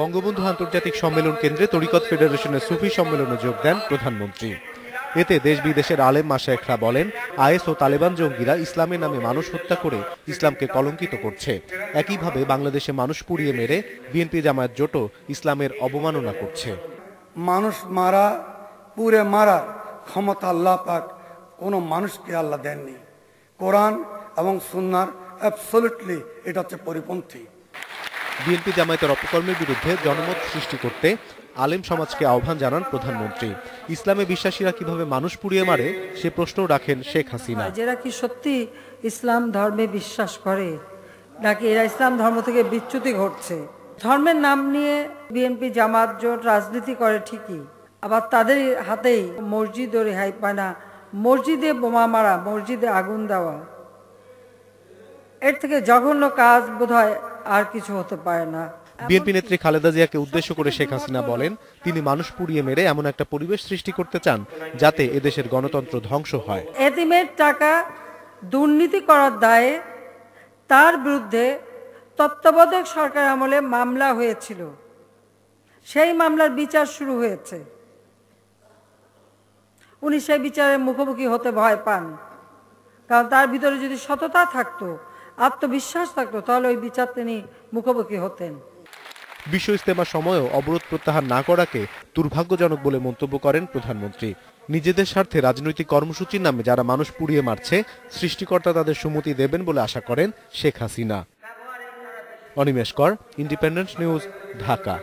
বঙ্গবন্ধু আন্তর্জাতিক সম্মেলন কেন্দ্রে তরিকত ফেডারেশনের সুফি সম্মেলনে যোগ দেন প্রধানমন্ত্রী। এতে দেশ বিদেশের আলেম মাশায়েখরা বলেন, আইএস ও তালেবান জঙ্গিরা ইসলামের নামে মানুষ হত্যা করে ইসলামকে কলঙ্কিত করছে। একইভাবে বাংলাদেশে মানুষ পুড়িয়ে মেরে বিএনপি জামায়াত জোটও ইসলামের অবমাননা করছে। মানুষ মারা পুড়ে মারার ক্ষমতা আল্লাহ পাক কোনো মানুষকে আল্লাহ দেননি। কোরআন এবং সুন্নাহর অ্যাবসলিউটলি এটা হচ্ছে পরিপন্থী। বিএনপি জামায়াতের অপকর্মের বিরুদ্ধে জনমত সৃষ্টি করতে আলেম সমাজকে আহ্বান জানান প্রধানমন্ত্রী। ইসলামে বিশ্বাসীরা কিভাবে মানুষ পুড়িয়ে মারে সে প্রশ্নও রাখেন শেখ হাসিনা। যারা কি সত্যি ইসলাম ধর্মে বিশ্বাস করে নাকি এরা ইসলাম ধর্ম থেকে বিচ্যুতি ঘটছে? ধর্মের নাম নিয়ে বিএনপি জামাত জোট রাজনীতি করে ঠিকই, আবার তাদের হাতেই মসজিদও রেহাই পায় না। মসজিদে বোমা মারা, মসজিদে আগুন দেওয়া, এর থেকে জঘন্য কাজ বোধহয় আর কিছু হতে পারে না। বিএনপি নেত্রী খালেদা জিয়াকে উদ্দেশ্য করে শেখ হাসিনা বলেন, তিনি মানুষ পুড়িয়ে মেরে এমন একটা পরিবেশ সৃষ্টি করতে চান যাতে এদেশের গণতন্ত্র ধ্বংস হয়। এতিমের টাকা দুর্নীতি করার দায়ে তার বিরুদ্ধে তত্ত্বাবধায়ক সরকার আমলে মামলা হয়েছিল, সেই মামলার বিচার শুরু হয়েছে। উনি সেই বিচারের মুখোমুখি হতে ভয় পান, কারণ তার ভিতরে যদি সততা থাকতো, আত্মবিশ্বাস থাকতো, তাহলে ওই বিচার তিনি মুখোমুখি হতেন। বিশ্ব ইজতেমার সময়ও অবরোধ প্রত্যাহার না করাকে দুর্ভাগ্যজনক বলে মন্তব্য করেন প্রধানমন্ত্রী। নিজেদের স্বার্থে রাজনৈতিক কর্মসূচির নামে যারা মানুষ পুড়িয়ে মারছে, সৃষ্টিকর্তা তাদের সুমতি দেবেন বলে আশা করেন শেখ হাসিনা। অনিমেষ কর, ইন্ডিপেন্ডেন্ট নিউজ, ঢাকা।